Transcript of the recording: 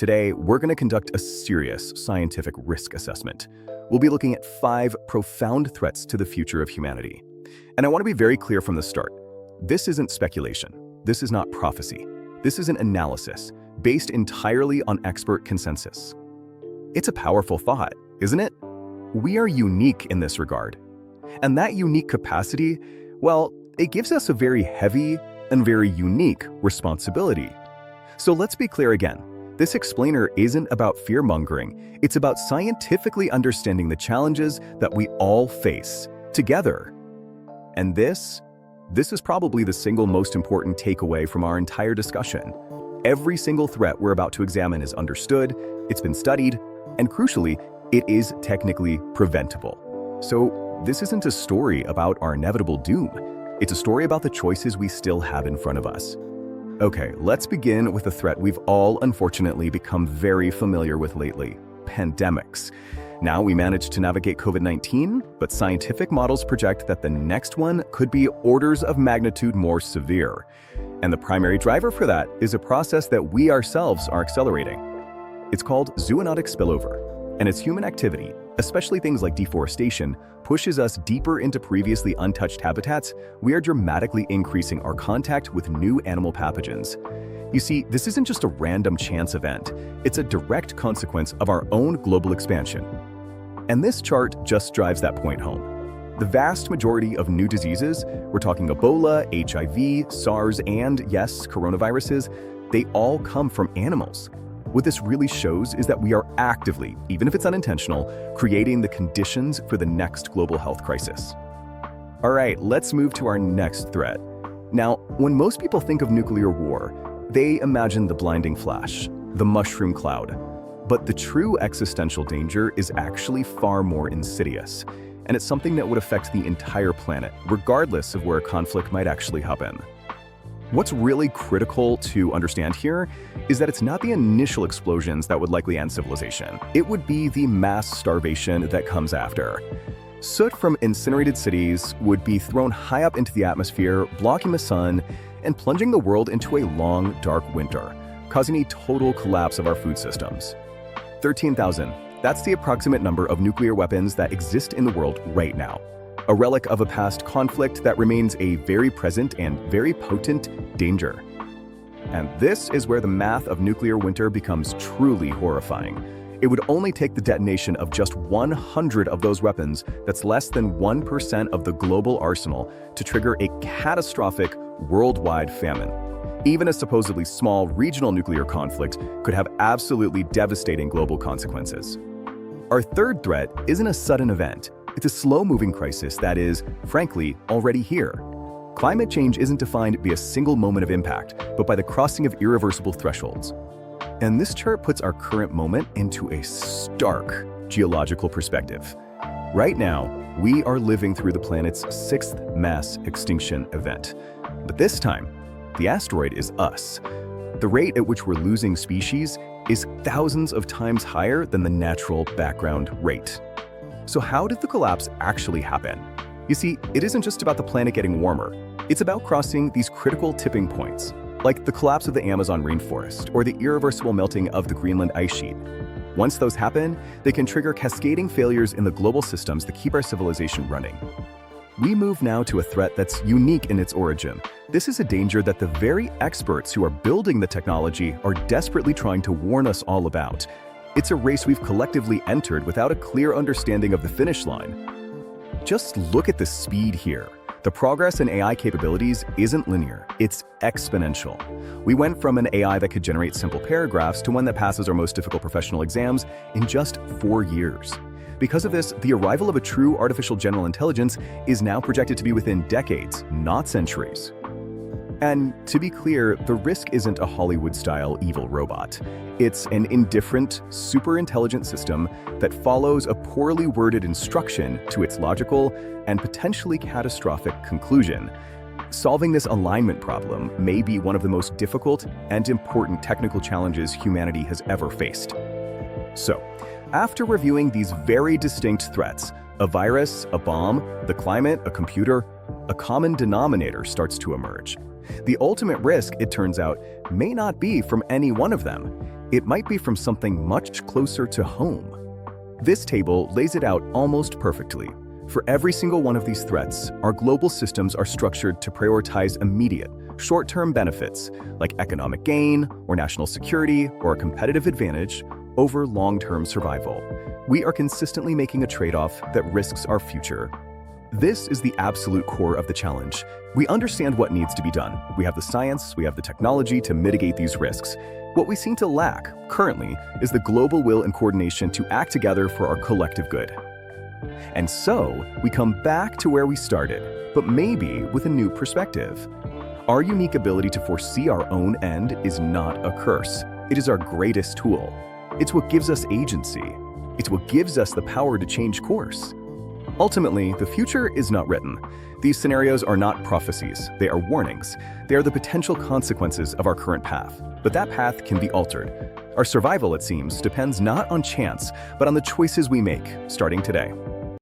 Today, we're going to conduct a serious scientific risk assessment. We'll be looking at 5 profound threats to the future of humanity. And I want to be very clear from the start. This isn't speculation. This is not prophecy. This is an analysis based entirely on expert consensus. It's a powerful thought, isn't it? We are unique in this regard. And that unique capacity, well, it gives us a very heavy and very unique responsibility. So let's be clear again. This explainer isn't about fear-mongering. It's about scientifically understanding the challenges that we all face together. And this is probably the single most important takeaway from our entire discussion. Every single threat we're about to examine is understood, it's been studied, and crucially, it is technically preventable. So this isn't a story about our inevitable doom. It's a story about the choices we still have in front of us. Okay, let's begin with a threat we've all unfortunately become very familiar with lately: pandemics. Now we managed to navigate COVID-19, but scientific models project that the next one could be orders of magnitude more severe. And the primary driver for that is a process that we ourselves are accelerating. It's called zoonotic spillover, and it's human activity, especially things like deforestation, pushes us deeper into previously untouched habitats. We are dramatically increasing our contact with new animal pathogens. You see, this isn't just a random chance event. It's a direct consequence of our own global expansion. And this chart just drives that point home. The vast majority of new diseases, we're talking Ebola, HIV, SARS, and yes, coronaviruses, they all come from animals. What this really shows is that we are actively, even if it's unintentional, creating the conditions for the next global health crisis. All right, let's move to our next threat. Now, when most people think of nuclear war, they imagine the blinding flash, the mushroom cloud. But the true existential danger is actually far more insidious, and it's something that would affect the entire planet, regardless of where a conflict might actually happen. What's really critical to understand here is that it's not the initial explosions that would likely end civilization. It would be the mass starvation that comes after. Soot from incinerated cities would be thrown high up into the atmosphere, blocking the sun, and plunging the world into a long, dark winter, causing a total collapse of our food systems. 13,000. That's the approximate number of nuclear weapons that exist in the world right now. A relic of a past conflict that remains a very present and very potent danger. And this is where the math of nuclear winter becomes truly horrifying. It would only take the detonation of just 100 of those weapons, that's less than 1% of the global arsenal, to trigger a catastrophic worldwide famine. Even a supposedly small regional nuclear conflict could have absolutely devastating global consequences. Our third threat isn't a sudden event. It's a slow-moving crisis that is, frankly, already here. Climate change isn't defined by a single moment of impact, but by the crossing of irreversible thresholds. And this chart puts our current moment into a stark geological perspective. Right now, we are living through the planet's 6th mass extinction event. But this time, the asteroid is us. The rate at which we're losing species is thousands of times higher than the natural background rate. So how did the collapse actually happen? You see, it isn't just about the planet getting warmer. It's about crossing these critical tipping points, like the collapse of the Amazon rainforest or the irreversible melting of the Greenland ice sheet. Once those happen, they can trigger cascading failures in the global systems that keep our civilization running. We move now to a threat that's unique in its origin. This is a danger that the very experts who are building the technology are desperately trying to warn us all about. It's a race we've collectively entered without a clear understanding of the finish line. Just look at the speed here. The progress in AI capabilities isn't linear, it's exponential. We went from an AI that could generate simple paragraphs to one that passes our most difficult professional exams in just 4 years. Because of this, the arrival of a true artificial general intelligence is now projected to be within decades, not centuries. And to be clear, the risk isn't a Hollywood-style evil robot. It's an indifferent, super-intelligent system that follows a poorly worded instruction to its logical and potentially catastrophic conclusion. Solving this alignment problem may be one of the most difficult and important technical challenges humanity has ever faced. So, after reviewing these very distinct threats, a virus, a bomb, the climate, a computer, a common denominator starts to emerge. The ultimate risk, it turns out, may not be from any one of them. it might be from something much closer to home. This table lays it out almost perfectly. For every single one of these threats, our global systems are structured to prioritize immediate, short-term benefits, like economic gain, or national security, or a competitive advantage, over long-term survival. We are consistently making a trade-off that risks our future. This is the absolute core of the challenge. We understand what needs to be done. We have the science, we have the technology to mitigate these risks. What we seem to lack, currently, is the global will and coordination to act together for our collective good. And so, we come back to where we started, but maybe with a new perspective. Our unique ability to foresee our own end is not a curse. It is our greatest tool. It's what gives us agency. It's what gives us the power to change course. Ultimately, the future is not written. These scenarios are not prophecies, they are warnings. They are the potential consequences of our current path. But that path can be altered. Our survival, it seems, depends not on chance, but on the choices we make, starting today.